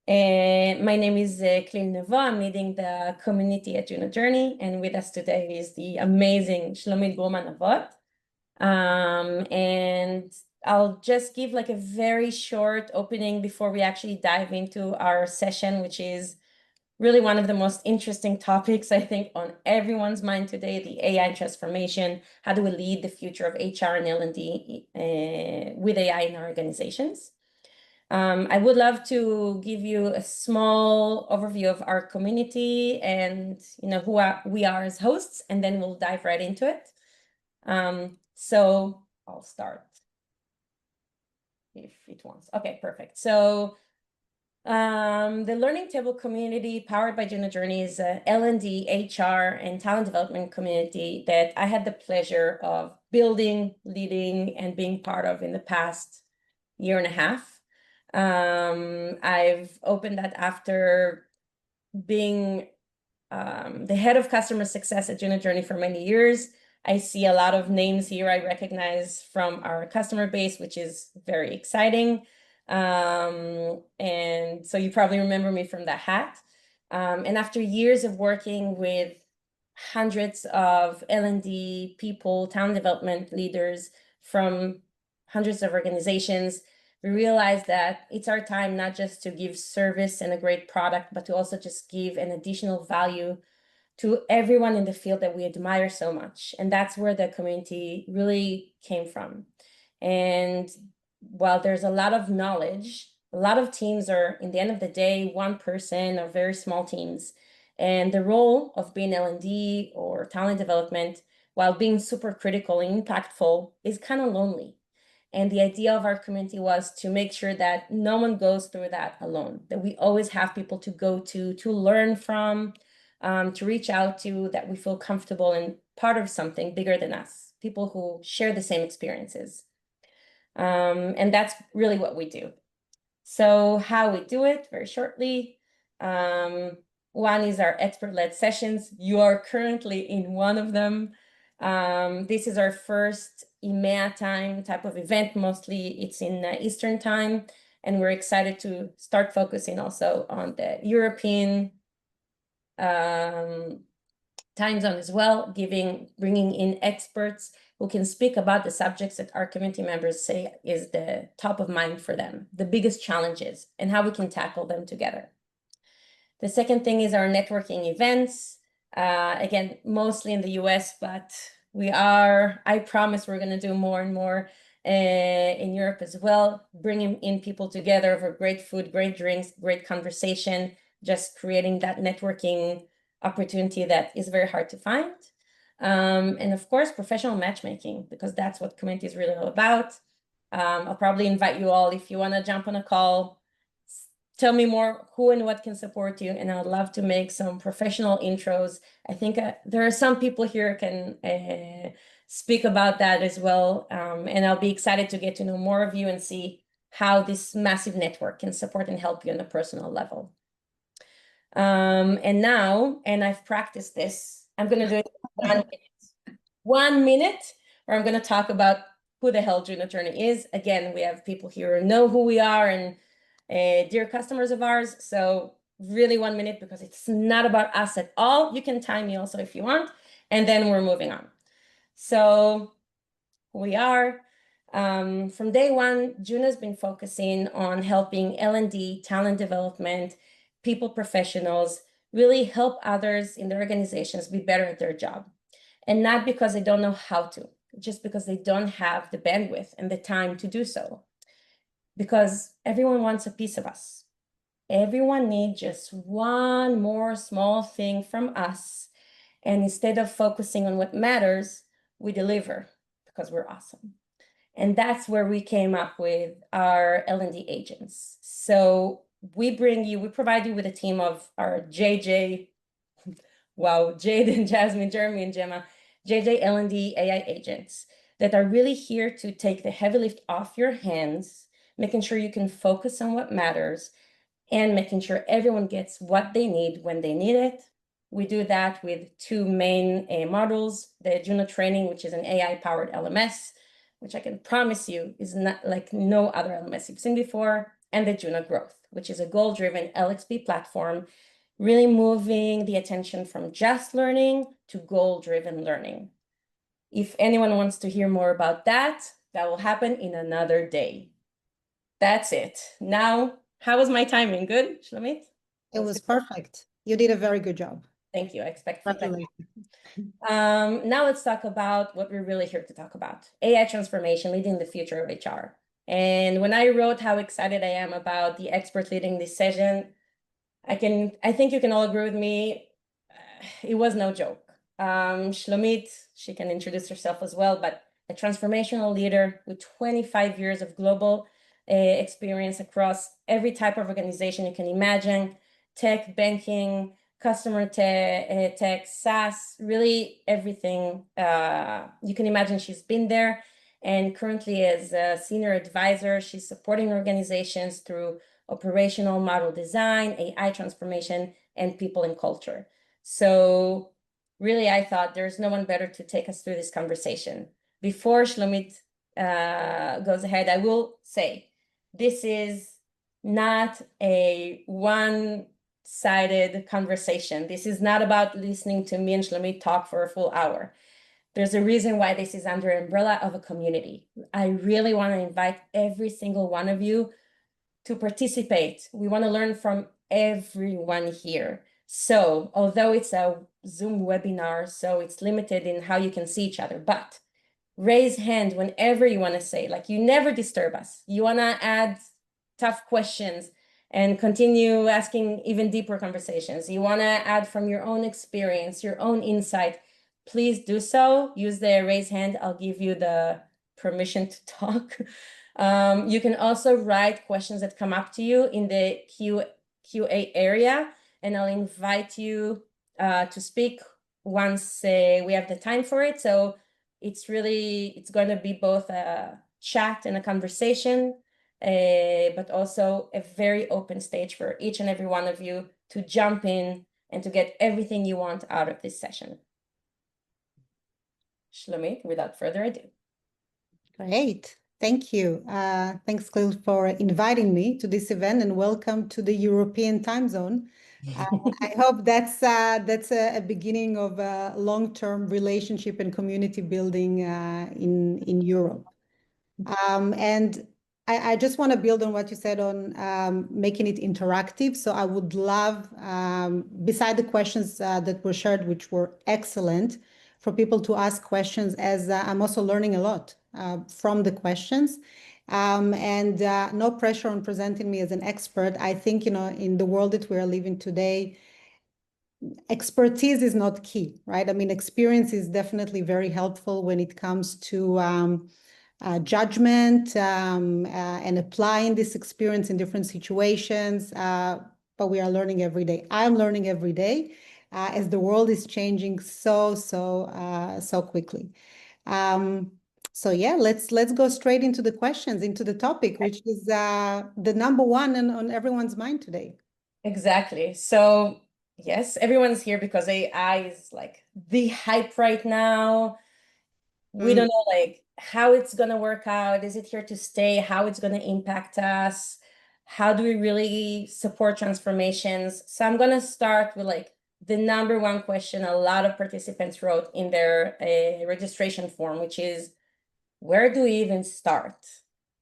My name is Klil Nevo. I'm leading the community at Juno Journey, and with us today is the amazing Shlomit Gruman-Navot. And I'll just give like a very short opening before we actually dive into our session, which is really one of the most interesting topics, I think, on everyone's mind today, the AI transformation. How do we lead the future of HR and L&D with AI in our organizations? I would love to give you a small overview of our community and who we are as hosts, and then we'll dive right into it. So I'll start if it wants. Okay, perfect. So the Learning Table community powered by Juno Journey is a L&D, HR, and talent development community that I had the pleasure of building, leading, and being part of in the past year and a half. I've opened that after being the head of customer success at Juno Journey for many years. I see a lot of names here I recognize from our customer base, which is very exciting. And so you probably remember me from that hat. And after years of working with hundreds of L&D people, talent development leaders from hundreds of organizations, we realized that it's our time not just to give service and a great product, but to also just give an additional value to everyone in the field that we admire so much. And that's where the community really came from. And while there's a lot of knowledge, a lot of teams are, in the end of the day, one person or very small teams. And the role of being L&D or talent development, while being super critical and impactful, is kind of lonely. And the idea of our community was to make sure that no one goes through that alone, that we always have people to go to learn from, to reach out to, that we feel comfortable and part of something bigger than us, people who share the same experiences. And that's really what we do. So how we do it, very shortly. One is our expert-led sessions. You are currently in one of them. This is our first EMEA time type of event. Mostly it's in Eastern time, and we're excited to start focusing also on the European time zone as well, bringing in experts who can speak about the subjects that our community members say is the top of mind for them, the biggest challenges, and how we can tackle them together. The second thing is our networking events. Again, mostly in the US, but I promise we're going to do more and more in Europe as well, bringing in people together over great food, great drinks, great conversation, just creating that networking opportunity that is very hard to find. And of course, professional matchmaking, because that's what community is really all about. I'll probably invite you all if you want to jump on a call. Tell me more who and what can support you, and I would love to make some professional intros. I think there are some people here who can speak about that as well, and I'll be excited to get to know more of you and see how this massive network can support and help you on a personal level. And I've practiced this. I'm going to do it in 1 minute, where I'm going to talk about who the hell Juno Journey is. Again, we have people here who know who we are and dear customers of ours. So really 1 minute, because it's not about us at all. You can time me also if you want, and then we're moving on. So who we are. From day one, Juno's been focusing on helping L&D, talent development, people professionals really help others in their organizations be better at their job. And not because they don't know how to, just because they don't have the bandwidth and the time to do so. Because everyone wants a piece of us. Everyone needs just one more small thing from us. And instead of focusing on what matters, we deliver because we're awesome. And that's where we came up with our L&D agents. So we provide you with a team of our JJ, wow, Jade and Jasmine, Jeremy and Gemma, JJ L&D AI agents that are really here to take the heavy lift off your hands, making sure you can focus on what matters, and making sure everyone gets what they need when they need it. We do that with two main models, the Juno Training, which is an AI-powered LMS, which I can promise you is not like no other LMS you've seen before, and the Juno Growth. which is a goal-driven LXP platform, really moving the attention from just learning to goal-driven learning. If anyone wants to hear more about that, that will happen in another day. That's it. Now, how was my timing? Good, Shlomit? It was perfect. You did a very good job. Thank you. I expect feedback. Congratulations. Now let's talk about what we're really here to talk about. AI transformation leading the future of HR. And when I wrote how excited I am about the expert leading this session, I think you can all agree with me. It was no joke. Shlomit, she can introduce herself as well, but a transformational leader with 25 years of global experience across every type of organization you can imagine, tech, banking, customer tech, SaaS, really everything you can imagine. She's been there, and currently as a senior advisor, she's supporting organizations through operational model design, AI transformation, and people and culture. So really, I thought there's no one better to take us through this conversation. Before Shlomit goes ahead, I will say this is not a one-sided conversation. This is not about listening to me and Shlomit talk for a full hour. There's a reason why this is under the umbrella of a community. I really want to invite every single one of you to participate. We want to learn from everyone here. So although it's a Zoom webinar, so it's limited in how you can see each other, but raise hand whenever you want to say, like, you never disturb us. You want to add tough questions and continue asking even deeper conversations. You want to add from your own experience, your own insight, please do so. Use the raise hand. I'll give you the permission to talk. You can also write questions that come up to you in the QA area, and I'll invite you to speak once we have the time for it. So it's going to be both a chat and a conversation, but also a very open stage for each and every one of you to jump in and to get everything you want out of this session. Shlomit, without further ado. Great. Thank you. Thanks, Klil, for inviting me to this event, and welcome to the European time zone. I hope that's a beginning of a long-term relationship and community building in Europe. And I just want to build on what you said on making it interactive. So I would love, beside the questions that were shared, which were excellent, for people to ask questions, as I'm also learning a lot from the questions. And no pressure on presenting me as an expert. I think, in the world that we are living today, expertise is not key, right? I mean, experience is definitely very helpful when it comes to judgment and applying this experience in different situations. But we are learning every day. I'm learning every day as the world is changing so quickly. So yeah, let's go straight into the questions, into the topic, which is the number one on everyone's mind today. Exactly. So yes, everyone's here because AI is like the hype right now. We don't know like how it's going to work out. Is it here to stay? How it's going to impact us? How do we really support transformations? So I'm going to start with like the number one question a lot of participants wrote in their registration form, which is, where do we even start?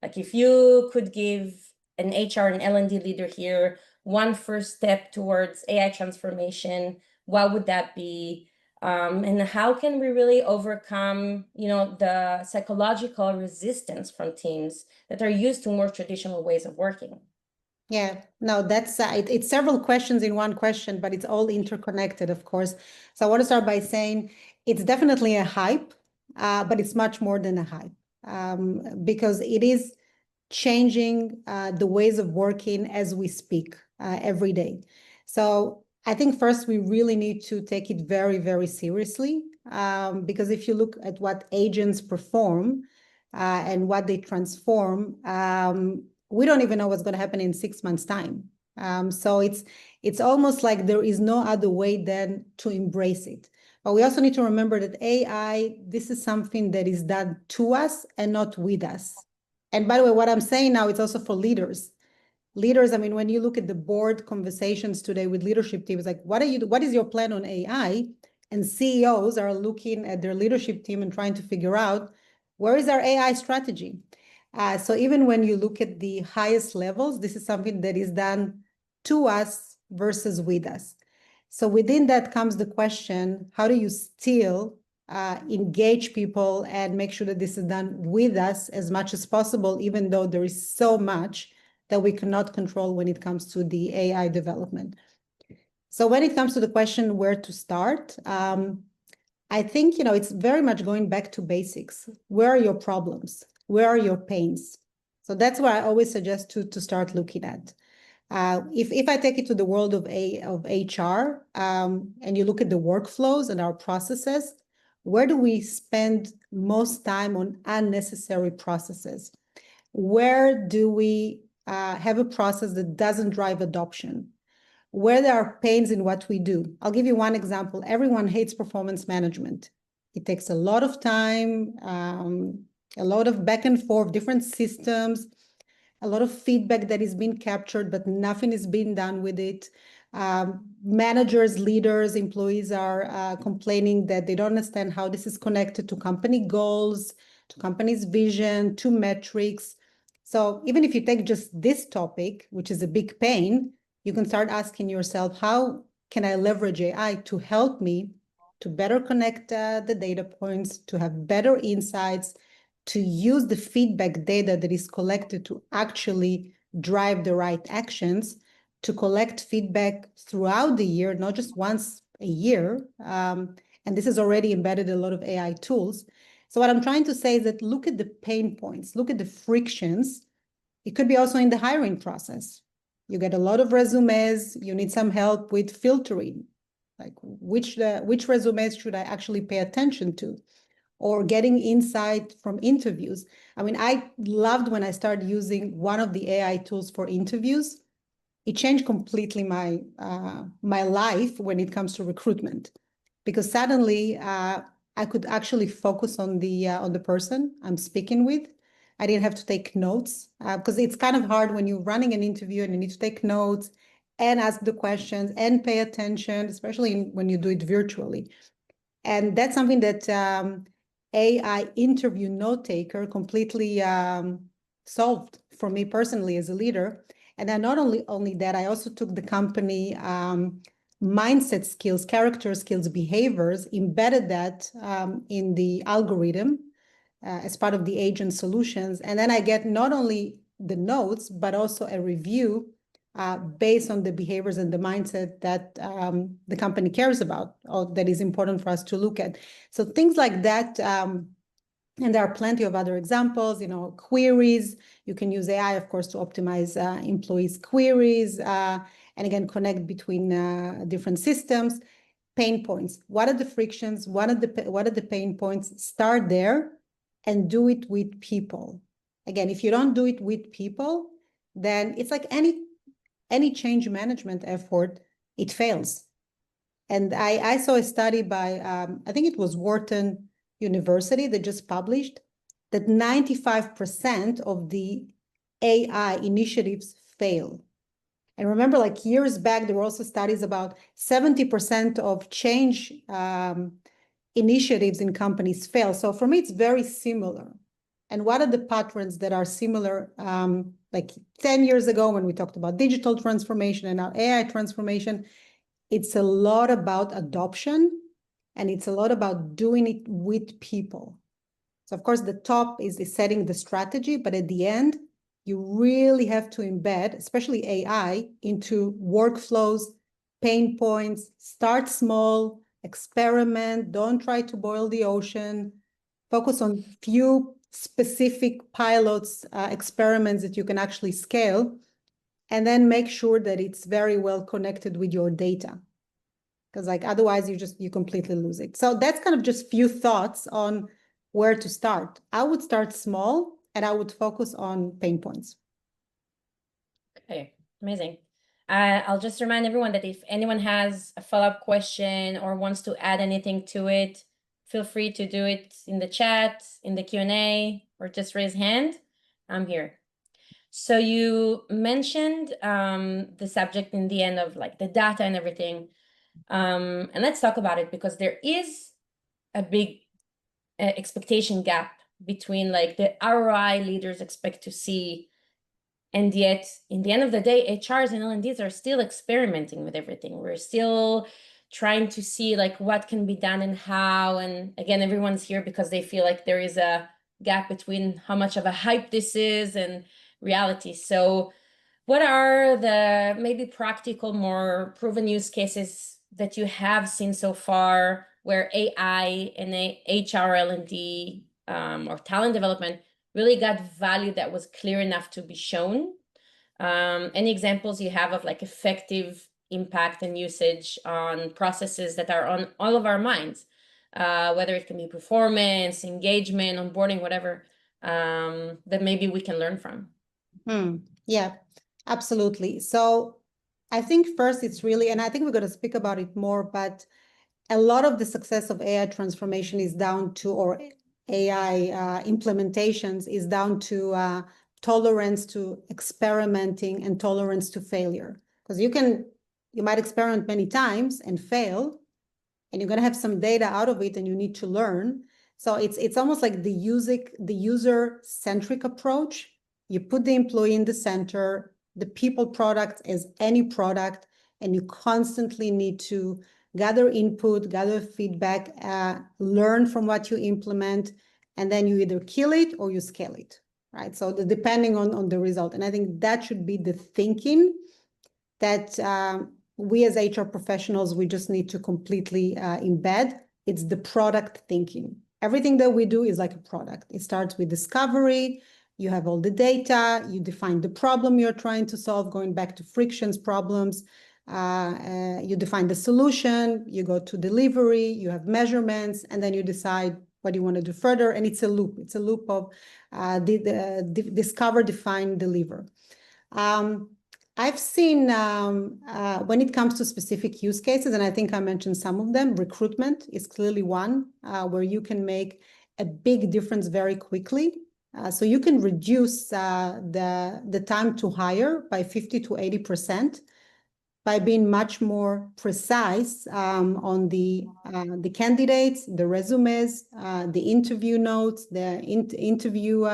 Like, if you could give an HR and L&D leader here one first step towards AI transformation, what would that be? And how can we really overcome, the psychological resistance from teams that are used to more traditional ways of working? Yeah, no, that's it's several questions in one question, but it's all interconnected, of course. So I want to start by saying it's definitely a hype, but it's much more than a hype, because it is changing the ways of working as we speak every day. So I think first we really need to take it very, very seriously, because if you look at what agents perform and what they transform, we don't even know what's going to happen in 6 months' time. So it's almost like there is no other way than to embrace it. But we also need to remember that AI, this is something that is done to us and not with us. And by the way, what I'm saying now, it's also for leaders. leaders, I mean, when you look at the board conversations today with leadership teams, like what is your plan on AI? And CEOs are looking at their leadership team and trying to figure out where is our AI strategy. So even when you look at the highest levels, this is something that is done to us versus with us. So within that comes the question, how do you still engage people and make sure that this is done with us as much as possible, even though there is so much that we cannot control when it comes to the AI development. So when it comes to the question where to start, I think, it's very much going back to basics. Where are your problems? Where are your pains? So that's where I always suggest to start looking at. If I take it to the world of HR, and you look at the workflows and our processes, where do we spend most time on unnecessary processes? Where do we have a process that doesn't drive adoption? Where there are pains in what we do? I'll give you one example. Everyone hates performance management. It takes a lot of time, a lot of back and forth, different systems, a lot of feedback that is being captured, but nothing is being done with it. Managers, leaders, employees are complaining that they don't understand how this is connected to company goals, to company's vision, to metrics. So even if you take just this topic, which is a big pain, you can start asking yourself, how can I leverage AI to help me to better connect the data points, to have better insights, to use the feedback data that is collected to actually drive the right actions, to collect feedback throughout the year, not just once a year. And this is already embedded in a lot of AI tools. So what I'm trying to say is that look at the pain points, look at the frictions. It could be also in the hiring process. You get a lot of resumes, you need some help with filtering, like which resumes should I actually pay attention to? Or getting insight from interviews. I mean, I loved when I started using one of the AI tools for interviews. It changed completely my life when it comes to recruitment, because suddenly I could actually focus on the person I'm speaking with. I didn't have to take notes because it's kind of hard when you're running an interview and you need to take notes and ask the questions and pay attention, especially when you do it virtually. And that's something that AI interview note taker completely solved for me personally as a leader. And then not only that, I also took the company mindset skills, character skills, behaviors, embedded that in the algorithm as part of the agent solutions. And then I get not only the notes, but also a review based on the behaviors and the mindset that the company cares about, or that is important for us to look at. So things like that, and there are plenty of other examples, queries. You can use AI, of course, to optimize employees' queries, and again, connect between different systems. Pain points. What are the frictions? What are the pain points? Start there and do it with people. Again, if you don't do it with people, then it's like any change management effort, it fails. And I saw a study by, I think it was Wharton University that just published that 95% of the AI initiatives fail. And remember, like years back, there were also studies about 70% of change initiatives in companies fail. So for me, it's very similar. And what are the patterns that are similar? Like 10 years ago, when we talked about digital transformation and now AI transformation, it's a lot about adoption, and it's a lot about doing it with people. So of course, the top is setting the strategy, but at the end, you really have to embed, especially AI, into workflows, pain points, start small, experiment, don't try to boil the ocean, focus on few specific pilots, experiments that you can actually scale, and then make sure that it's very well connected with your data. Because like otherwise you completely lose it. So that's kind of just few thoughts on where to start. I would start small and I would focus on pain points. Okay, amazing. I'll just remind everyone that if anyone has a follow-up question or wants to add anything to it, feel free to do it in the chat, in the Q&A, or just raise hand. I'm here. So you mentioned the subject in the end of like the data and everything. And let's talk about it, because there is a big expectation gap between like the ROI leaders expect to see, and yet in the end of the day, HRs and L&Ds are still experimenting with everything. We're still trying to see like what can be done and how. And again, everyone's here because they feel like there is a gap between how much of a hype this is and reality. So what are the maybe practical, more proven use cases that you have seen so far where AI and HR, L&D, or talent development really got value that was clear enough to be shown? Any examples you have of like effective impact and usage on processes that are on all of our minds, whether it can be performance, engagement, onboarding, whatever, that maybe we can learn from? Yeah, absolutely. So I think first it's really, and I think we're going to speak about it more, but a lot of the success of AI transformation is down to, or AI implementations is down to tolerance to experimenting and tolerance to failure. Because you might experiment many times and fail, and you're going to have some data out of it and you need to learn. So it's almost like the user-centric approach. You put the employee in the center, the people product as any product, and you constantly need to gather input, gather feedback, learn from what you implement, and then you either kill it or you scale it, right? So depending on the result. And I think that should be the thinking that we as HR professionals, we just need to completely embed. It's the product thinking. Everything that we do is like a product. It starts with discovery. You have all the data. You define the problem you're trying to solve, going back to frictions problems. You define the solution. You go to delivery. You have measurements, and then you decide what you want to do further. And it's a loop. It's a loop of discover, define, deliver. I've seen when it comes to specific use cases, and I think I mentioned some of them, recruitment is clearly one where you can make a big difference very quickly. So you can reduce the time to hire by 50 to 80% by being much more precise on the candidates, the resumes, the interview notes, the interview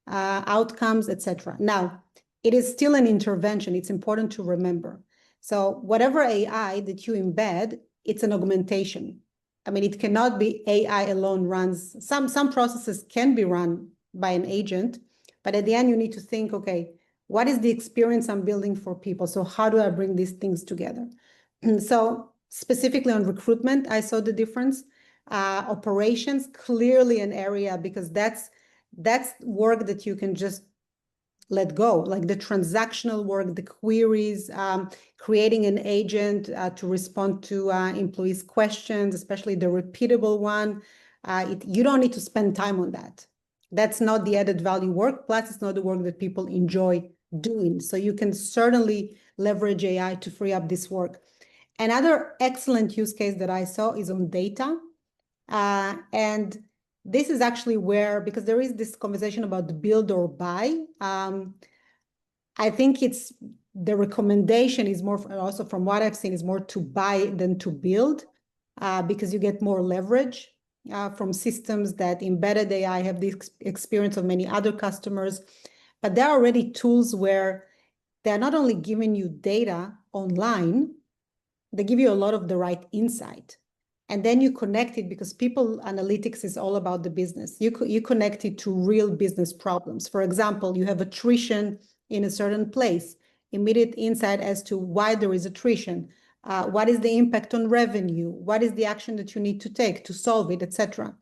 outcomes, etc. Now, it is still an intervention. It's important to remember. So whatever AI that you embed, it's an augmentation. I mean, it cannot be AI alone runs. Some processes can be run by an agent, but at the end you need to think, okay, what is the experience I'm building for people? So how do I bring these things together? So specifically on recruitment, I saw the difference. Operations, clearly an area, because that's work that you can just let go, like the transactional work, the queries, creating an agent to respond to employees' questions, especially the repeatable one. You don't need to spend time on that. That's not the added value work. Plus, it's not the work that people enjoy doing. So you can certainly leverage AI to free up this work. Another excellent use case that I saw is on data. And this is actually where, because there is this conversation about the build or buy. I think it's the recommendation is more, also from what I've seen, is more to buy than to build, because you get more leverage from systems that embedded AI have the experience of many other customers. But there are already tools where they're not only giving you data online, they give you a lot of the right insight. And then you connect it, because people analytics is all about the business. You connect it to real business problems. For example, you have attrition in a certain place, immediate insight as to why there is attrition. What is the impact on revenue? What is the action that you need to take to solve it, etc.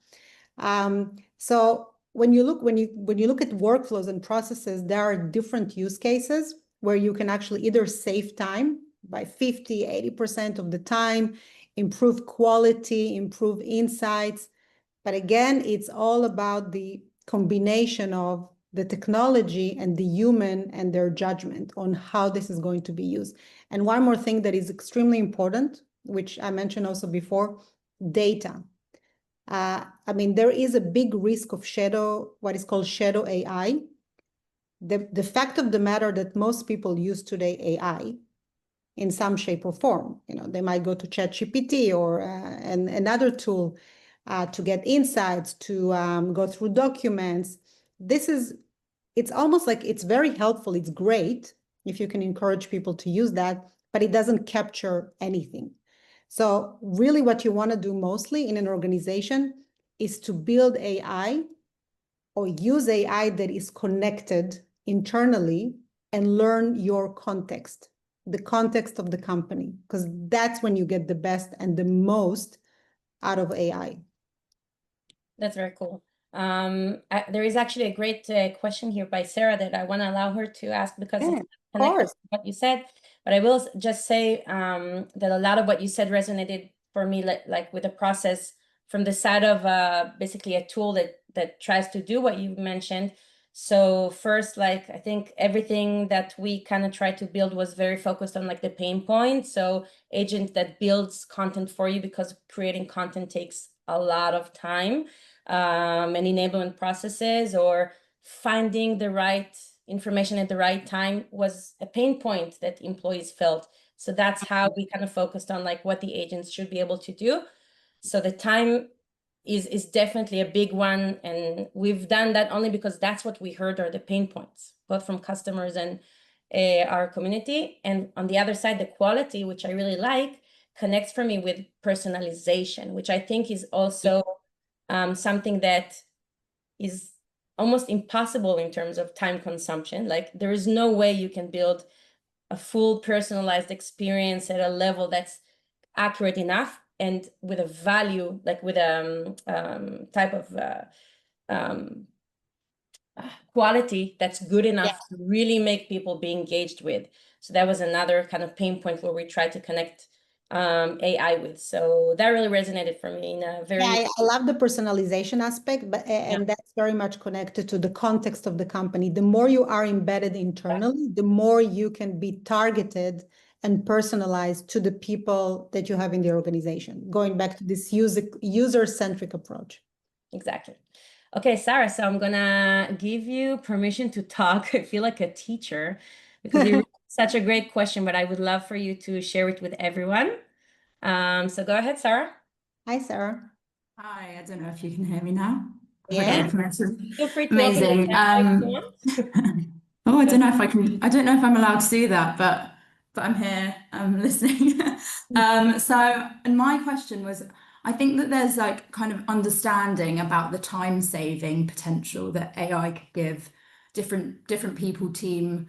So when you look at workflows and processes, there are different use cases where you can actually either save time by 50, 80% of the time, improve quality, improve insights. But again, it's all about the combination of the technology and the human and their judgment on how this is going to be used. And one more thing that is extremely important, which I mentioned also before, data. I mean, there is a big risk of what is called shadow AI. the fact of the matter that most people use today AI in some shape or form. They might go to ChatGPT or another tool to get insights, to go through documents. It's almost like it's very helpful. It's great if you can encourage people to use that, but it doesn't capture anything. So really what you want to do mostly in an organization is to build AI or use AI that is connected internally and learn your context, the context of the company, because that's when you get the best and the most out of AI. That's very cool. There is actually a great question here by Sarah that I want to allow her to ask because it's connected to what you said. But I will just say that a lot of what you said resonated for me, like with the process from the side of basically a tool that tries to do what you mentioned. So first, like I think everything that we kind of tried to build was very focused on like the pain point. So agent that builds content for you, because creating content takes a lot of time, and enablement processes, or finding the right information at the right time was a pain point that employees felt. So that's how we kind of focused on like what the agents should be able to do. So the time is definitely a big one, and we've done that only because that's what we heard are the pain points, both from customers and our community. And on the other side, the quality, which I really like, connects for me with personalization, which I think is also something that is almost impossible in terms of time consumption. Like there is no way you can build a full personalized experience at a level that's accurate enough and with a value, like with a type of quality that's good enough to really make people be engaged with. So that was another kind of pain point where we tried to connect AI with. So that really resonated for me in a very... I love the personalization aspect, and that's very much connected to the context of the company. The more you are embedded internally, the more you can be targeted and personalized to the people that you have in the organization, going back to this user-centric approach. Exactly. Okay, Sarah, so I'm gonna give you permission to talk. I feel like a teacher because you're such a great question, but I would love for you to share it with everyone. So go ahead, Sarah. Hi, Sarah. Hi, I don't know if you can hear me now. Yeah. Feel free to amazing. Oh, I don't know if I can. I don't know if I'm allowed to do that, but I'm here. I'm listening. And my question was, I think that there's like kind of understanding about the time saving potential that AI could give different people, team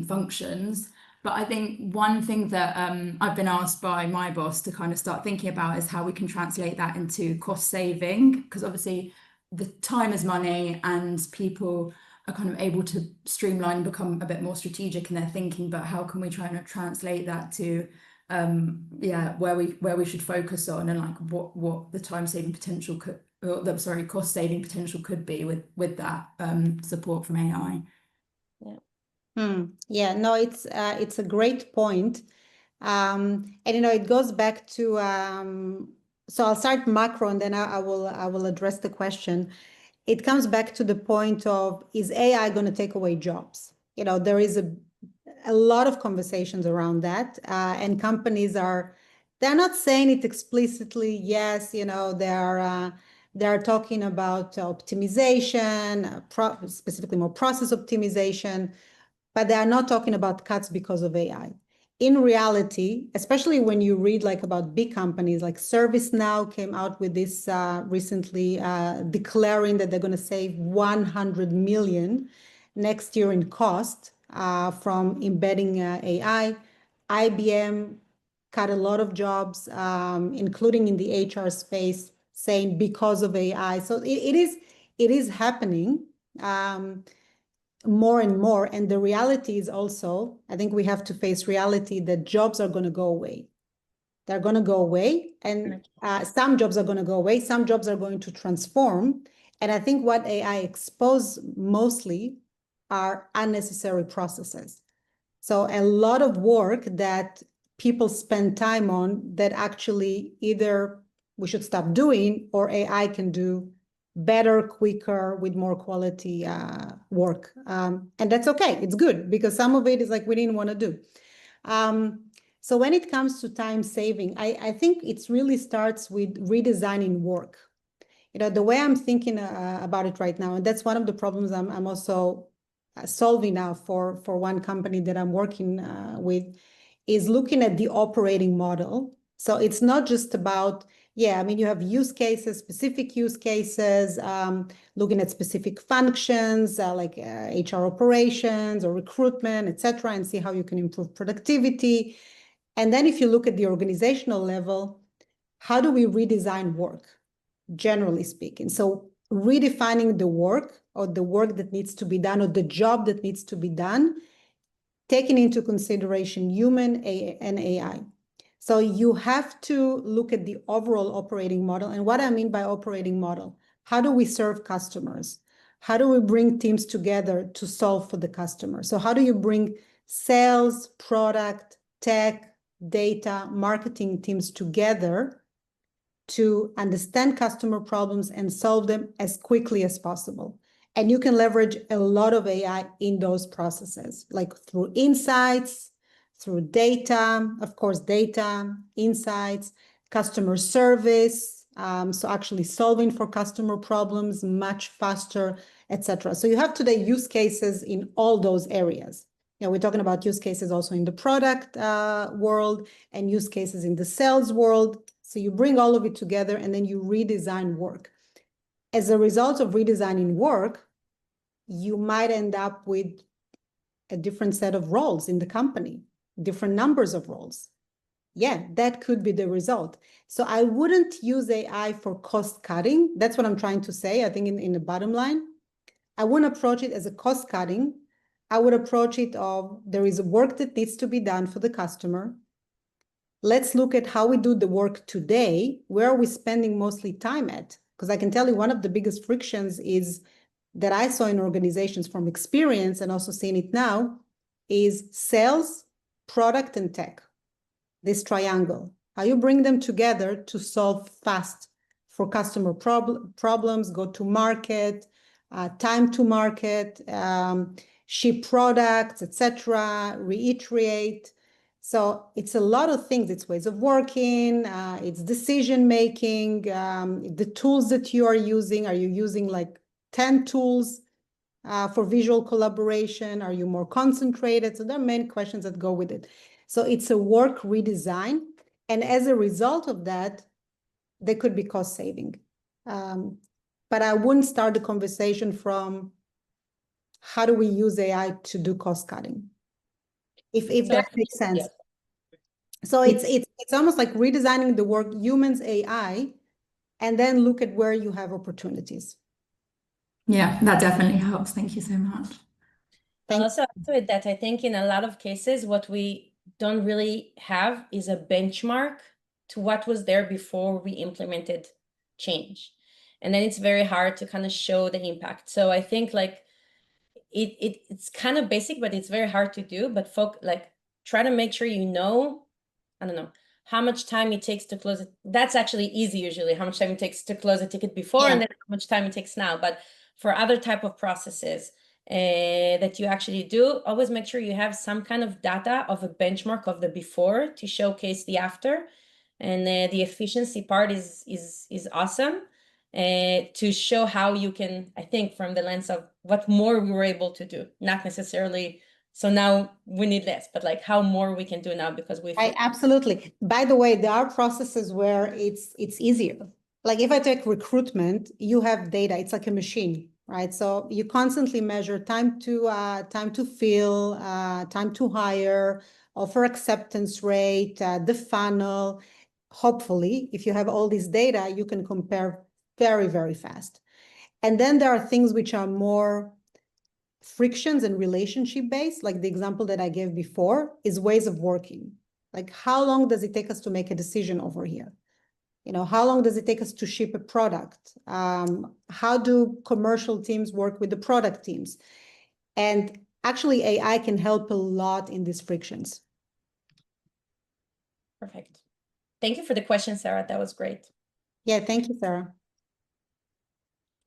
functions. But I think one thing that I've been asked by my boss to kind of start thinking about is how we can translate that into cost saving, because obviously the time is money and people are kind of able to streamline and become a bit more strategic in their thinking, but how can we try and translate that to where we should focus on, and like what the time saving potential could, or the cost saving potential could be with that support from AI. Yeah, no, it's a great point. And it goes back to so I'll start macro and then I will address the question. It comes back to the point of, is AI going to take away jobs? There is a lot of conversations around that, and companies they're not saying it explicitly. Yes, they're talking about optimization, specifically more process optimization, but they are not talking about cuts because of AI. In reality, especially when you read like about big companies, like ServiceNow came out with this recently, declaring that they're going to save 100 million next year in cost from embedding AI. IBM cut a lot of jobs, including in the HR space, saying because of AI. So it is happening. More and more. And the reality is also, I think we have to face reality that jobs are going to go away. They're going to go away. And some jobs are going to go away. Some jobs are going to transform. And I think what AI exposes mostly are unnecessary processes. So a lot of work that people spend time on that actually either we should stop doing or AI can do better, quicker, with more quality work. And that's okay. It's good because some of it is like we didn't want to do. So when it comes to time saving, I think it really starts with redesigning work. The way I'm thinking about it right now, and that's one of the problems I'm also solving now for one company that I'm working with, is looking at the operating model. So it's not just about, yeah, I mean, you have use cases, specific use cases, looking at specific functions like HR operations or recruitment, etc., and see how you can improve productivity. And then if you look at the organizational level, how do we redesign work, generally speaking? So redefining the work, or the work that needs to be done, or the job that needs to be done, taking into consideration human and AI. So you have to look at the overall operating model. And what I mean by operating model, how do we serve customers? How do we bring teams together to solve for the customer? So how do you bring sales, product, tech, data, marketing teams together to understand customer problems and solve them as quickly as possible? And you can leverage a lot of AI in those processes, like through insights, through data, of course, data, insights, customer service, so actually solving for customer problems much faster, etc. So you have today use cases in all those areas. We're talking about use cases also in the product world and use cases in the sales world. So you bring all of it together and then you redesign work. As a result of redesigning work, you might end up with a different set of roles in the company, different numbers of roles. Yeah, that could be the result. So I wouldn't use AI for cost cutting. That's what I'm trying to say, I think, in the bottom line. I wouldn't approach it as a cost cutting. I would approach it of, there is work that needs to be done for the customer. Let's look at how we do the work today. Where are we spending mostly time at? Because I can tell you one of the biggest frictions is that I saw in organizations from experience, and also seeing it now, is sales, product, and tech. This triangle, how you bring them together to solve fast for customer problems, go to market, time to market, ship products, etc., reiterate. So it's a lot of things. It's ways of working, it's decision making, the tools that you are using. Are you using like 10 tools for visual collaboration? Are you more concentrated? So there are many questions that go with it. So it's a work redesign. And as a result of that, there could be cost saving. But I wouldn't start the conversation from how do we use AI to do cost cutting, if So that makes sense. yeah. So it's almost like redesigning the work, humans, AI, and then look at where you have opportunities. Yeah, that definitely helps. Thank you so much. I'll also add to it that I think in a lot of cases, what we don't really have is a benchmark to what was there before we implemented change. And then it's very hard to kind of show the impact. So I think like it's kind of basic, but it's very hard to do. But try to make sure you know, I don't know, how much time it takes to close it. That's actually easy usually, how much time it takes to close a ticket before, and then how much time it takes now. But for other type of processes that you actually do, always make sure you have some kind of data of a benchmark of the before to showcase the after. And the efficiency part is awesome to show how you can, I think, from the lens of what more we were able to do, not necessarily so now we need less, but like how more we can do now because we absolutely. By the way, there are processes where it's easier. Like if I take recruitment, you have data, it's like a machine, right? So you constantly measure time to fill, time to hire, offer acceptance rate, the funnel. Hopefully, if you have all this data, you can compare very, very fast. And then there are things which are more frictions and relationship based, like the example that I gave before, is ways of working. Like how long does it take us to make a decision over here? How long does it take us to ship a product? How do commercial teams work with the product teams? And actually AI can help a lot in these frictions. Perfect. Thank you for the question, Sarah. That was great. Yeah, thank you, Sarah.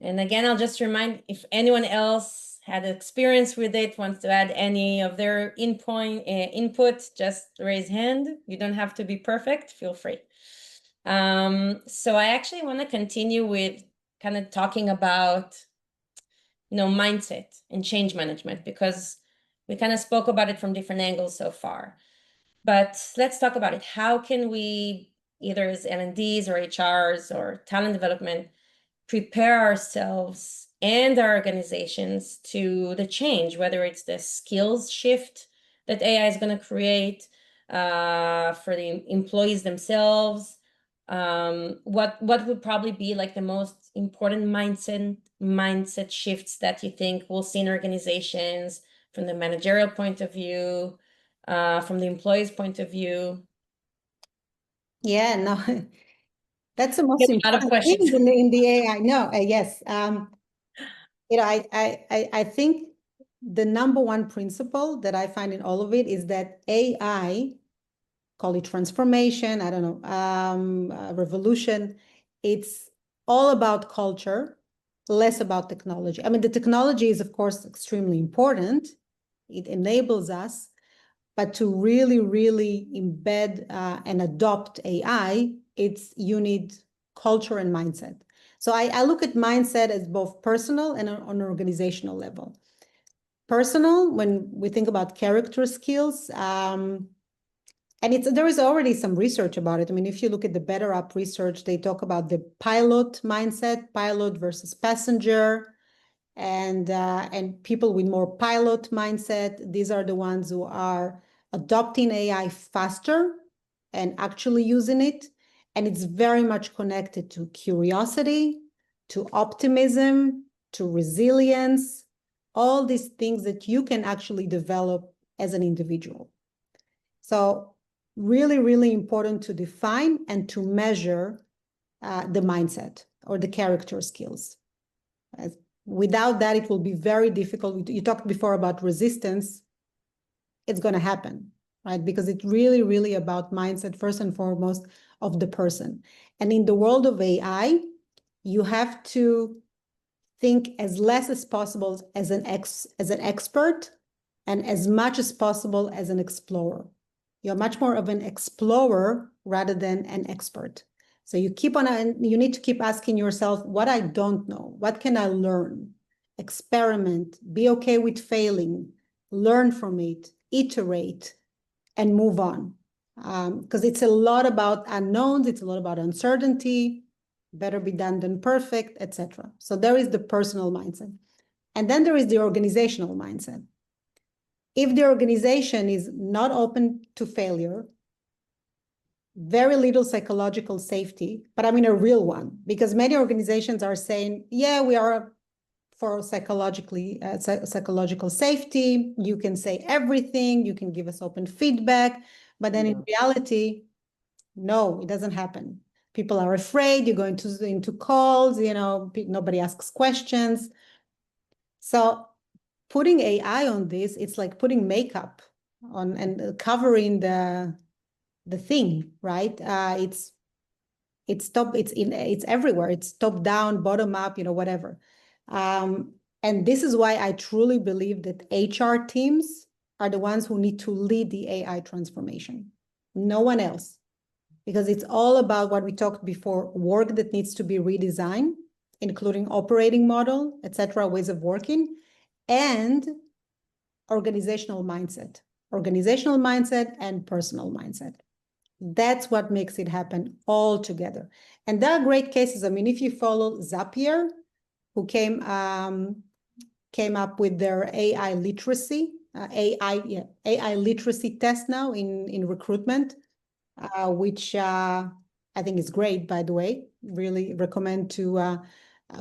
And again, I'll just remind if anyone else had experience with it, wants to add any of their input, just raise hand. You don't have to be perfect, feel free. So I actually want to continue with kind of talking about, mindset and change management, because we kind of spoke about it from different angles so far. But let's talk about it. How can we, either as L&Ds or HRs or talent development, prepare ourselves and our organizations to the change, whether it's the skills shift that AI is going to create for the employees themselves? What would probably be like the most important mindset shifts that you think we'll see in organizations from the managerial point of view, from the employee's point of view? Yeah, no, that's the most Get a lot of important thing questions. in the AI. No, yes. I think the number one principle that I find in all of it is that AI, call it transformation, I don't know, revolution, it's all about culture, less about technology. I mean, the technology is, of course, extremely important. It enables us, but to really, really embed and adopt AI, you need culture and mindset. So I look at mindset as both personal and on an organizational level. Personal, when we think about character skills, and there is already some research about it. I mean, if you look at the Better Up research, they talk about the pilot mindset, pilot versus passenger, and people with more pilot mindset. These are the ones who are adopting AI faster and actually using it. And it's very much connected to curiosity, to optimism, to resilience, all these things that you can actually develop as an individual. So really, really important to define and to measure the mindset or the character skills. Without that, it will be very difficult. You talked before about resistance. It's going to happen, right? Because it's really, really about mindset, first and foremost, of the person. And in the world of AI, you have to think as less as possible as an expert and as much as possible as an explorer. You're much more of an explorer rather than an expert. So you need to keep asking yourself, what I don't know, what can I learn? Experiment, be okay with failing, learn from it, iterate, and move on. Because it's a lot about unknowns, it's a lot about uncertainty, better be done than perfect, etc. So there is the personal mindset. And then there is the organizational mindset. If the organization is not open to failure, very little psychological safety, but I mean a real one, because many organizations are saying, yeah, we are for psychological safety. You can say everything, you can give us open feedback, but then in reality, no, it doesn't happen. People are afraid, you go into calls, nobody asks questions. So putting AI on this, it's like putting makeup on and covering the thing, right? It's everywhere. It's top down, bottom up, whatever. And this is why I truly believe that HR teams are the ones who need to lead the AI transformation. No one else. Because it's all about what we talked before, work that needs to be redesigned, including operating model, etc., ways of working, and organizational mindset and personal mindset. That's what makes it happen all together. And there are great cases. I mean, if you follow Zapier, who came up with their AI literacy, AI literacy test now in recruitment, which I think is great, by the way. Really recommend to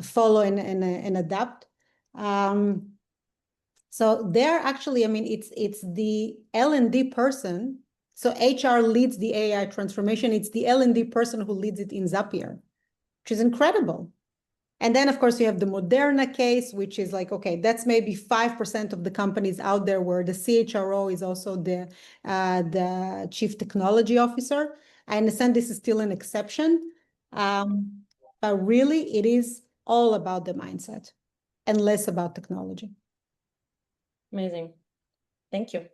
follow and adapt. So they're actually, I mean, it's the L&D person. So HR leads the AI transformation. It's the L&D person who leads it in Zapier, which is incredible. And then, of course, you have the Moderna case, which is like, okay, that's maybe 5% of the companies out there where the CHRO is also the chief technology officer. I understand this is still an exception, but really it is all about the mindset and less about technology. Amazing. Thank you.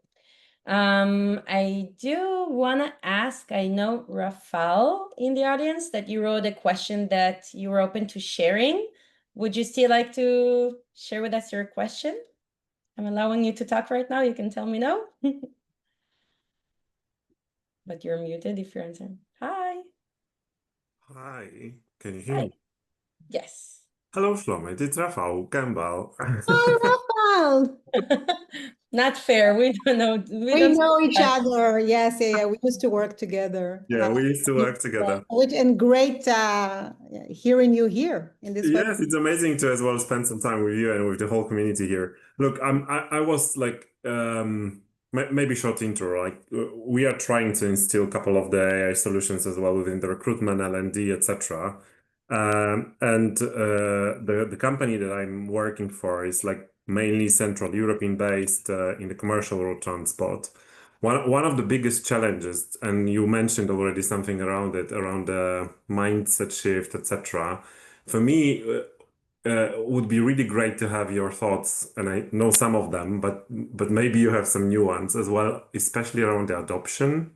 I do want to ask, I know Rafal in the audience that you wrote a question that you were open to sharing. Would you still like to share with us your question? I'm allowing you to talk right now. You can tell me no. But you're muted if you're answering. Hi. Hi, can you hear Hi. me? Yes. Hello, Shlomit. It's Rafał Gambal. Hi, Rafal. Not fair. We don't know. We We don't know each that. other. Yes, yeah, yeah. We used to work together. Yeah, we used to work together. And great hearing you here in this way. Yes, it's amazing to as well spend some time with you and with the whole community here. Look, I was like, maybe short intro. Like, we are trying to instill a couple of the AI solutions as well within the recruitment, L&D, etc. The company that I'm working for is like mainly Central European based in the commercial road transport. One of the biggest challenges, and you mentioned already something around it, around the mindset shift, etc. For me, would be really great to have your thoughts, and I know some of them, but maybe you have some new ones as well, especially around the adoption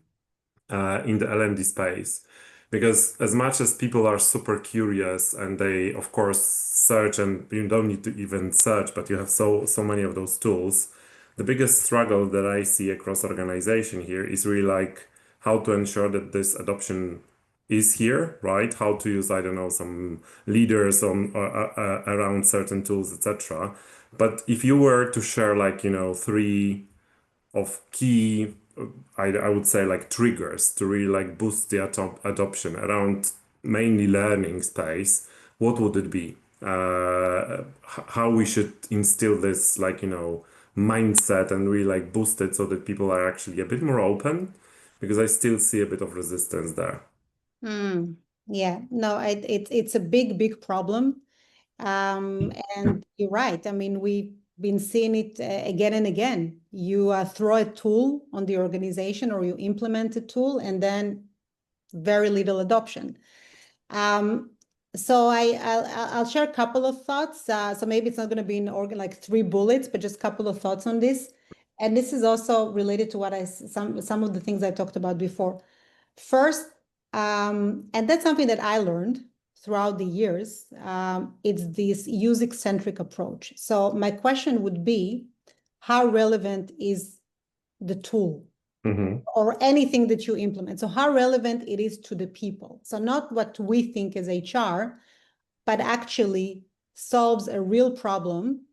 in the L&D space. Because as much as people are super curious and they, of course, search, and you don't need to even search, but you have so many of those tools. The biggest struggle that I see across organization here is really like how to ensure that this adoption is here, right? How to use, I don't know, some leaders on around certain tools, etc. But if you were to share like, three of key, I would say like triggers to really like boost the adoption around mainly learning space, what would it be? How we should instill this like, mindset and really like boost it so that people are actually a bit more open, because I still see a bit of resistance there. Yeah, no, it's a big problem. And you're right. I mean, we've been seeing it again and again. You throw a tool on the organization or you implement a tool and then very little adoption. So I'll share a couple of thoughts. So maybe it's not going to be in like 3 bullets, but just a couple of thoughts on this. And this is also related to what some of the things I talked about before. First, and that's something that I learned throughout the years, it's this user-centric approach. So my question would be, how relevant is the tool or anything that you implement? So how relevant it is to the people? So not what we think as HR, but actually solves a real problem.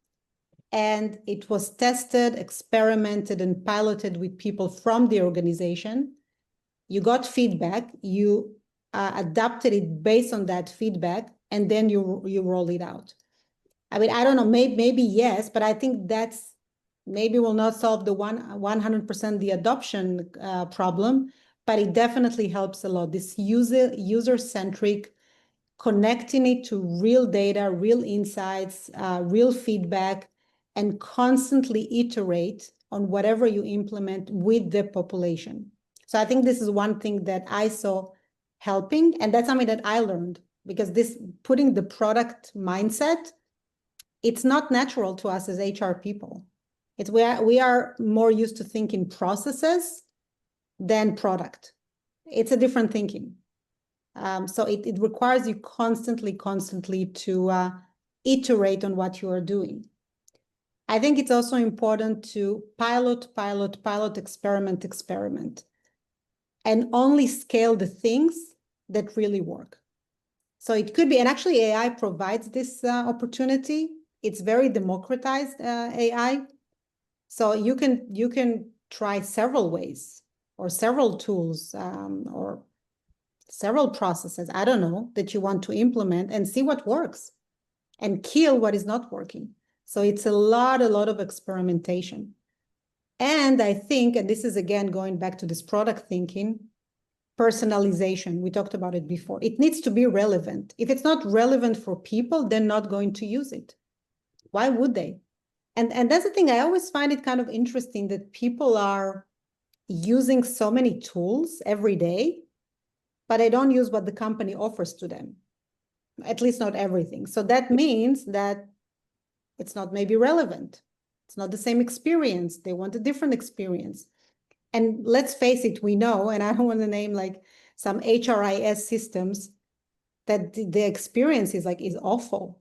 And it was tested, experimented, and piloted with people from the organization. You got feedback, you adapted it based on that feedback, and then you roll it out. I mean, I don't know, maybe yes, but I think that's maybe will not solve the 100% the adoption problem, but it definitely helps a lot. This user-centric, connecting it to real data, real insights, real feedback, and constantly iterate on whatever you implement with the population. So I think this is one thing that I saw helping, and that's something that I learned, because this putting the product mindset, it's not natural to us as HR people. It's we are more used to thinking processes than product. It's a different thinking. So it requires you constantly to iterate on what you are doing. I think it's also important to pilot, experiment, and only scale the things that really work. So it could be, and actually AI provides this opportunity. It's very democratized AI. So you can try several ways or several tools or several processes, I don't know, that you want to implement and see what works and kill what is not working. So it's a lot of experimentation. And I think, and this is again going back to this product thinking, personalization, we talked about it before. It needs to be relevant. If it's not relevant for people, they're not going to use it. Why would they? And that's the thing, I always find it kind of interesting that people are using so many tools every day, but they don't use what the company offers to them. at least not everything. So that means that it's not maybe relevant. It's not the same experience. They want a different experience. And let's face it, we know, and I don't want to name like some HRIS systems, that the experience is awful.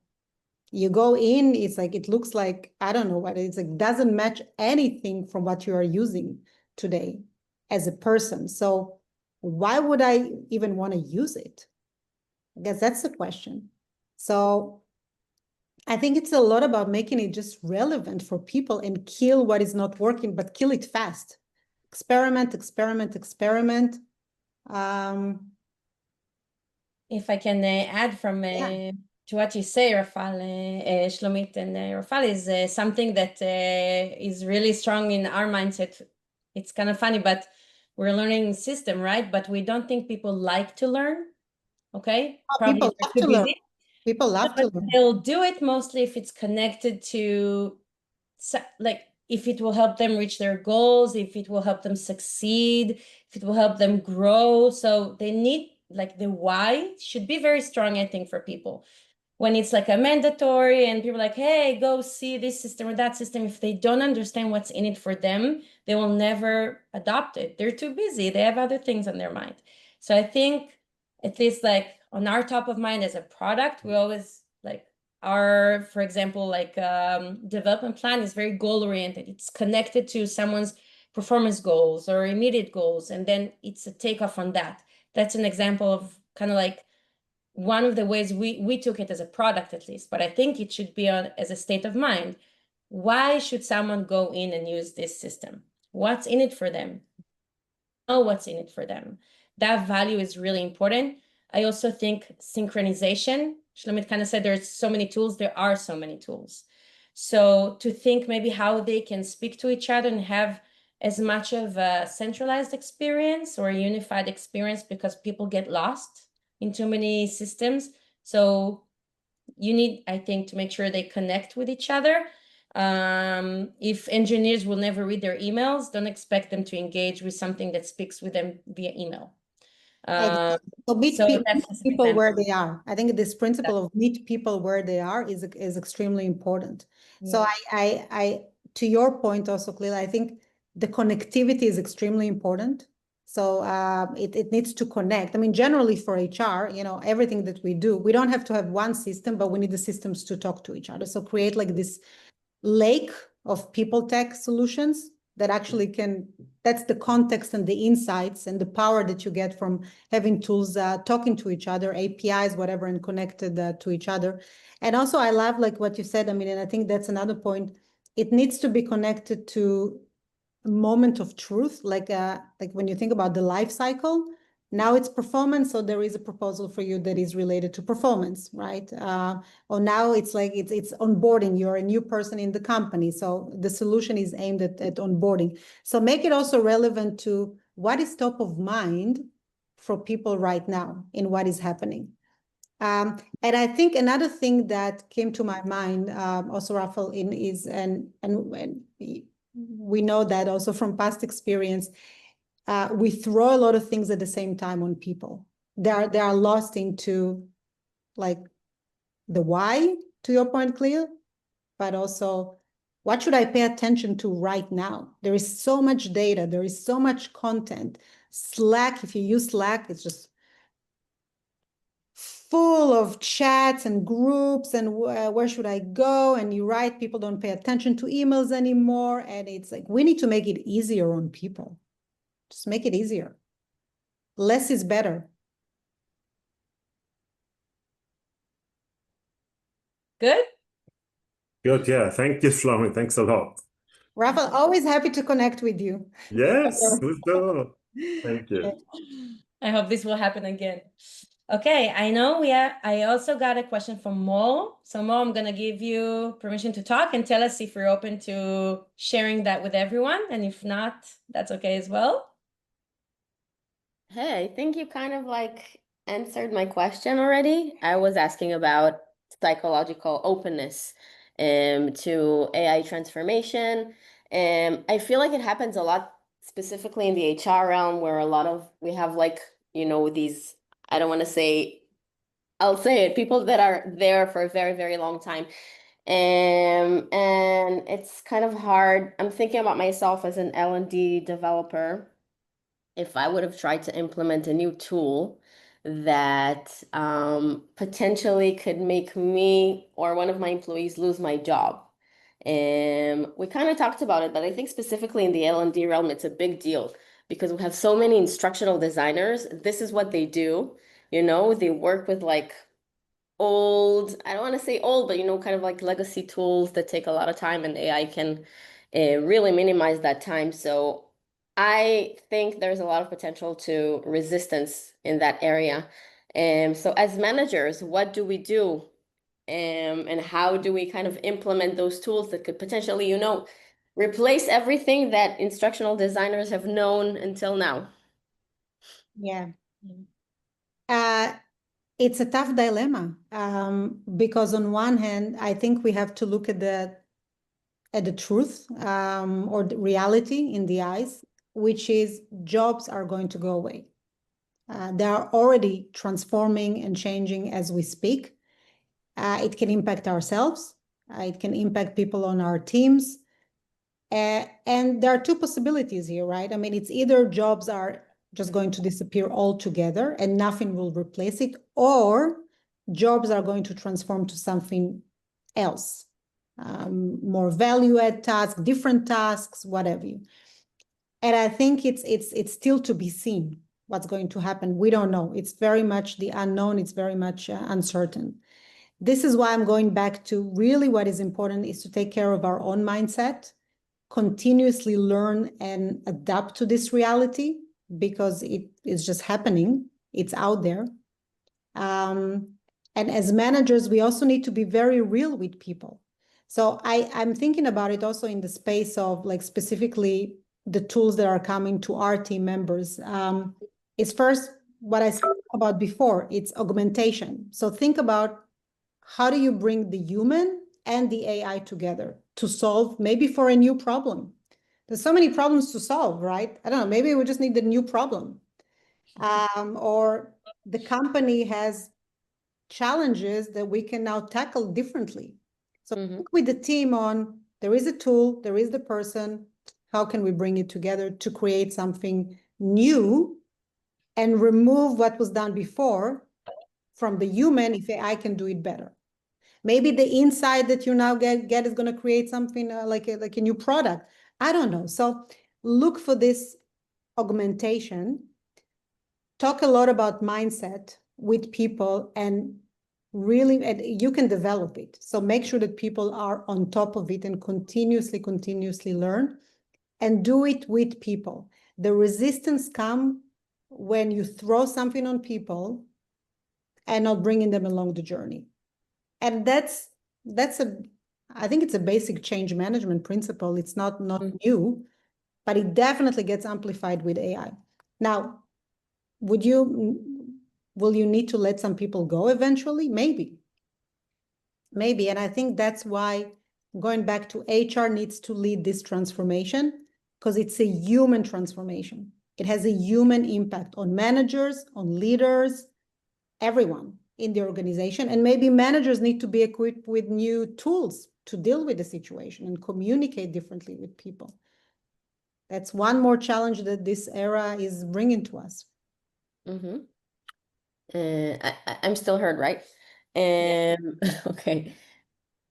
You go in, it's like, it looks like, I don't know what, it's like, doesn't match anything from what you are using today as a person. So why would I even want to use it? I guess that's the question. So I think it's a lot about making it just relevant for people and kill what is not working, but kill it fast. Experiment, experiment, experiment. If I can add from to what you say, Rafal, Shlomit and Rafal, is something that is really strong in our mindset. It's kind of funny, but we're learning system, right? But we don't think people like to learn. Okay, probably People they're love too to learn. busy. People love to learn. They'll do it mostly if it's connected to, like, if it will help them reach their goals, if it will help them succeed, if it will help them grow. So they need, like, the why should be very strong, I think, for people. When it's like a mandatory and people are like, hey, go see this system or that system, if they don't understand what's in it for them, they will never adopt it. They're too busy. They have other things on their mind. So I think at least like on our top of mind as a product, we always like our, for example, like development plan is very goal oriented. It's connected to someone's performance goals or immediate goals. And then it's a takeoff on that. That's an example of kind of like one of the ways we took it as a product, at least, but I think it should be on as a state of mind. Why should someone go in and use this system? What's in it for them? Know what's in it for them. That value is really important. I also think synchronization, Shlomit kind of said there's so many tools, there are so many tools. So to think maybe how they can speak to each other and have as much of a centralized experience or a unified experience, because people get lost in too many systems. So you need, I think, to make sure they connect with each other. If engineers will never read their emails, don't expect them to engage with something that speaks with them via email. So meet that's people where they are. I think this principle of meet people where they are is extremely important. So I to your point also, Klil, I think the connectivity is extremely important. So it needs to connect. I mean, generally for HR, you know, everything that we do, we don't have to have one system, but we need the systems to talk to each other. So create like this lake of people tech solutions that actually can, that's the context and the insights and the power that you get from having tools talking to each other, APIs, whatever, and connected to each other. And also I love like what you said, I mean, and I think that's another point. It needs to be connected to a moment of truth, like when you think about the life cycle. Now it's performance, so there is a proposal for you that is related to performance, right? Or now it's like it's onboarding. You're a new person in the company, so the solution is aimed at onboarding. So make it also relevant to what is top of mind for people right now in what is happening. And I think another thing that came to my mind, also, Rafal, is and we know that also from past experience. We throw a lot of things at the same time on people. They are lost into like the why, to your point, Klil, but also what should I pay attention to right now? There is so much data, there is so much content. Slack, if you use Slack, it's just full of chats and groups and where should I go? And you're right, people don't pay attention to emails anymore. And it's like, we need to make it easier on people. Just make it easier. Less is better. Good? Good, yeah. Thank you, Shlomi. Thanks a lot. Rafa, always happy to connect with you. Yes, let's go. Thank you. I hope this will happen again. Okay, I know I also got a question from Mo. So Mo, I'm gonna give you permission to talk and tell us if you're open to sharing that with everyone. And if not, that's okay as well. Hey, I think you kind of like answered my question already. I was asking about psychological openness to AI transformation. I feel like it happens a lot, specifically in the HR realm, where we have like, you know, these, I don't want to say I'll say it, people that are there for a very, very long time. And it's kind of hard. I'm thinking about myself as an L&D developer. If I would have tried to implement a new tool that potentially could make me or one of my employees lose my job. We kind of talked about it, but I think specifically in the L&D realm, it's a big deal because we have so many instructional designers. This is what they do. You know, they work with like old, I don't want to say old, but you know, kind of like legacy tools that take a lot of time, and AI can really minimize that time. So I think there's a lot of potential to resistance in that area. So as managers, what do we do? And how do we kind of implement those tools that could potentially, you know, replace everything that instructional designers have known until now? Yeah. It's a tough dilemma because on one hand, I think we have to look at the truth or the reality in the eyes, which is jobs are going to go away. They are already transforming and changing as we speak. It can impact ourselves. It can impact people on our teams. And there are two possibilities here, right? I mean, it's either jobs are just going to disappear altogether and nothing will replace it, or jobs are going to transform to something else, more value-add tasks, different tasks, whatever you. And I think it's still to be seen what's going to happen. We don't know. It's very much the unknown. It's very much uncertain. This is why I'm going back to really what is important is to take care of our own mindset, continuously learn and adapt to this reality because it is just happening. It's out there. And as managers, we also need to be very real with people. So I'm thinking about it also in the space of like specifically the tools that are coming to our team members. It's first what I spoke about before, it's augmentation. So think about how do you bring the human and the AI together to solve maybe for a new problem? There's so many problems to solve, right? I don't know, maybe we just need the new problem. Or the company has challenges that we can now tackle differently. So think with the team on, there is a tool, there is the person, how can we bring it together to create something new and remove what was done before from the human if AI can do it better? Maybe the insight that you now get is going to create something like a new product. I don't know. So look for this augmentation. Talk a lot about mindset with people and really, and you can develop it. So make sure that people are on top of it and continuously learn and do it with people. The resistance comes when you throw something on people and not bringing them along the journey. And that's I think it's a basic change management principle. It's not new, but it definitely gets amplified with AI. Now, will you need to let some people go eventually? Maybe. And I think that's why going back to HR needs to lead this transformation because it's a human transformation. It has a human impact on managers, on leaders, everyone in the organization. And maybe managers need to be equipped with new tools to deal with the situation and communicate differently with people. That's one more challenge that this era is bringing to us. I'm still heard, right? Okay.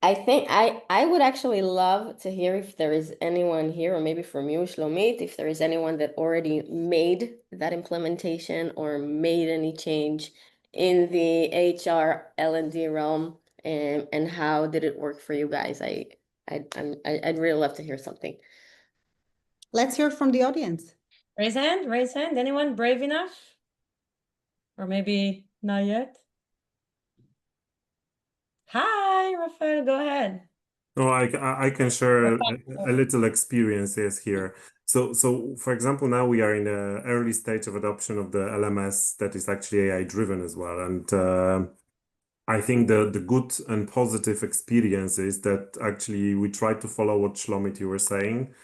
I think I would actually love to hear if there is anyone here, or maybe from you, Shlomit, if there is anyone that already made that implementation or made any change in the HR L&D realm, and how did it work for you guys? I'd really love to hear something. Let's hear from the audience. Raise hand. Anyone brave enough? Or maybe not yet? Hi, Rafael, go ahead. Oh, I can share a little experiences here. So for example, now we are in an early stage of adoption of the LMS that is actually AI driven as well. And I think the good and positive experience is that actually we try to follow what Shlomit you were saying.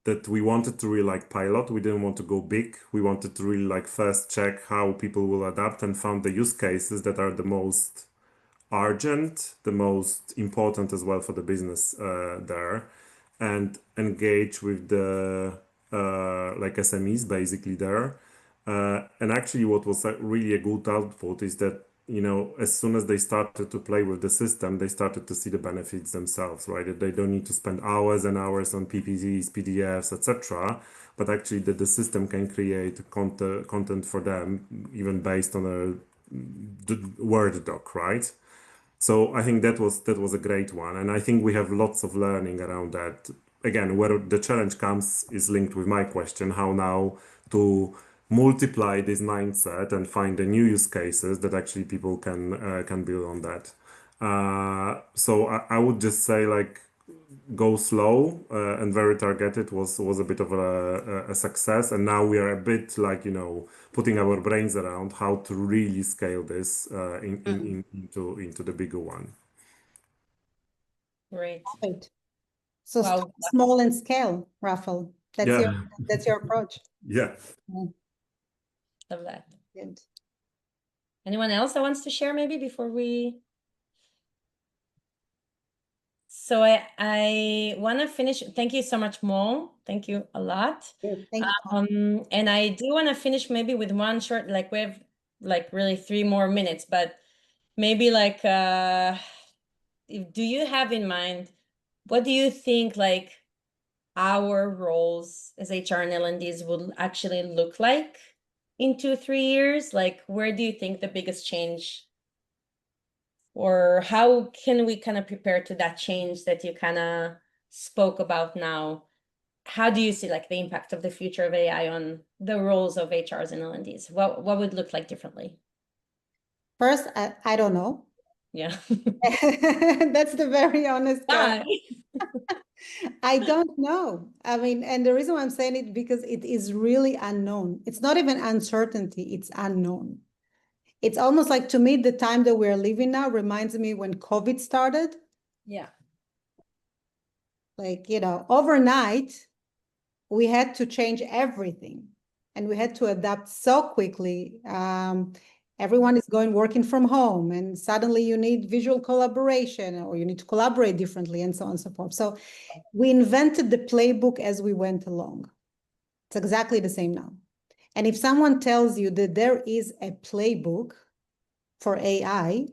that we wanted to really like pilot. We didn't want to go big. We wanted to really like first check how people will adapt and found the use cases that are the most urgent, the most important as well for the business there, and engage with the like SMEs basically there. And actually, what was really a good output is that, you know, as soon as they started to play with the system, they started to see the benefits themselves, right? That they don't need to spend hours and hours on PPTs, PDFs, etc., but actually that the system can create content for them, even based on a Word doc, right? So I think that was a great one, and I think we have lots of learning around that. Again, where the challenge comes is linked with my question: how now to multiply this mindset and find the new use cases that actually people can build on that. So I would just say, like, go slow and very targeted was a bit of a success, and now we are a bit like, you know, putting our brains around how to really scale this into the bigger one. Great. Right. So Wow. start small and scale, Rafael. That's Yeah. your approach. Yeah. Love that. Good. Anyone else that wants to share maybe before we? So I want to finish. Thank you so much, Mo. Thank you a lot. Good. Thank you. And I do want to finish maybe with one short, like we have like really 3 more minutes, but maybe like do you have in mind, what do you think like our roles as HR and L&Ds will actually look like in 2-3 years? Like, where do you think the biggest change, or how can we kind of prepare to that change that you kind of spoke about now? How do you see like the impact of the future of AI on the roles of HRs and L&Ds? What would look like differently? First, I don't know. Yeah. That's the very honest Hi. I don't know. I mean, and the reason why I'm saying it, because it is really unknown. It's not even uncertainty, it's unknown. It's almost like, to me, the time that we're living now reminds me when COVID started. Yeah. Like, you know, overnight, we had to change everything and we had to adapt so quickly. Everyone is working from home, and suddenly you need visual collaboration, or you need to collaborate differently, and so on and so forth. So we invented the playbook as we went along. It's exactly the same now. And if someone tells you that there is a playbook for AI,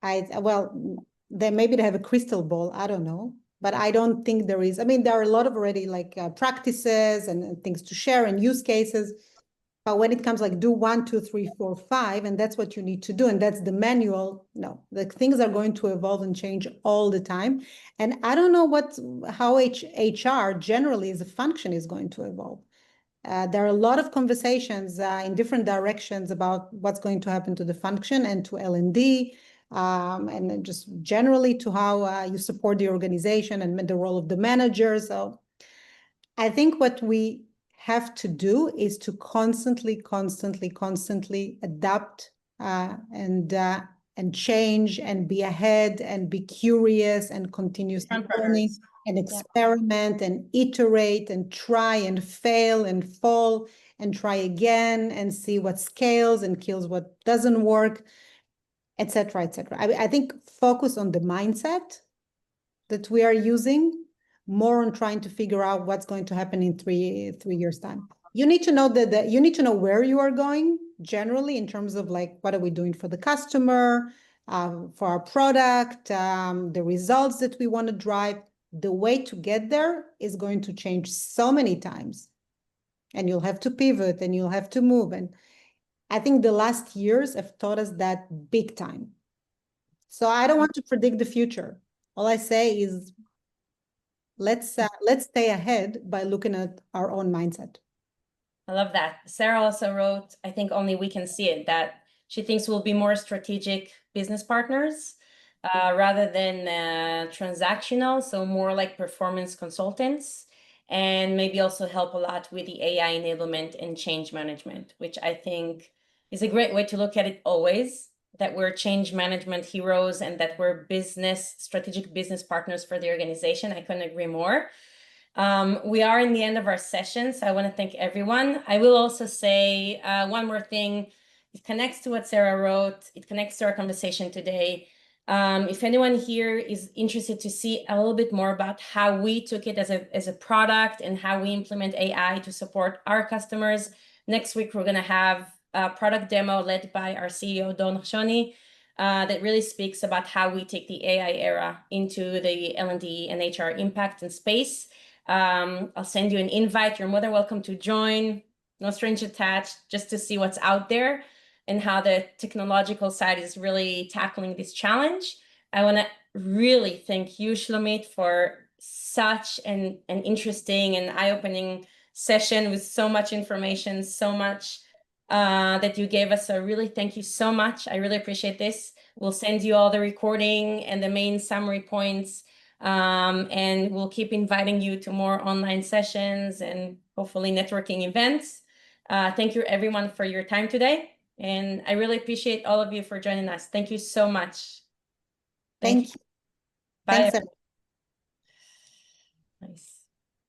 then maybe they have a crystal ball, I don't know. But I don't think there is. I mean, there are a lot of already like practices and things to share and use cases. But when it comes like do 1, 2, 3, 4, 5, and that's what you need to do, and that's the manual, no, the things are going to evolve and change all the time. And I don't know how HR generally as a function is going to evolve. There are a lot of conversations in different directions about what's going to happen to the function and to L&D, and just generally to how you support the organization and the role of the manager. So I think what we have to do is to constantly adapt and change and be ahead and be curious and continuously learning and experiment and iterate and try and fail and fall and try again and see what scales and kills what doesn't work, etc., etc. I think focus on the mindset that we are using, more on trying to figure out what's going to happen in three years' time. You need to know that you need to know where you are going generally in terms of like, what are we doing for the customer, for our product, the results that we want to drive. The way to get there is going to change so many times, and you'll have to pivot and you'll have to move. And I think the last years have taught us that big time. So I don't want to predict the future. All I say is let's stay ahead by looking at our own mindset. I love that. Sarah also wrote, I think only we can see it, that she thinks we'll be more strategic business partners rather than transactional, so more like performance consultants, and maybe also help a lot with the AI enablement and change management, which I think is a great way to look at it always, that we're change management heroes and that we're strategic business partners for the organization. I couldn't agree more. We are in the end of our session, so I want to thank everyone. I will also say one more thing. It connects to what Sarah wrote. It connects to our conversation today. If anyone here is interested to see a little bit more about how we took it as a product and how we implement AI to support our customers, next week we're going to have a product demo led by our CEO, Don Shoni, that really speaks about how we take the AI era into the L&D and HR impact and space. I'll send you an invite. You're more than welcome to join. No strings attached, just to see what's out there and how the technological side is really tackling this challenge. I want to really thank you, Shlomit, for such an interesting and eye-opening session with so much information, so much that you gave us. So really thank you so much. I really appreciate this. We'll send you all the recording and the main summary points. And we'll keep inviting you to more online sessions and hopefully networking events. Thank you everyone for your time today. And I really appreciate all of you for joining us. Thank you so much. Thank you. Bye. Thanks. Nice.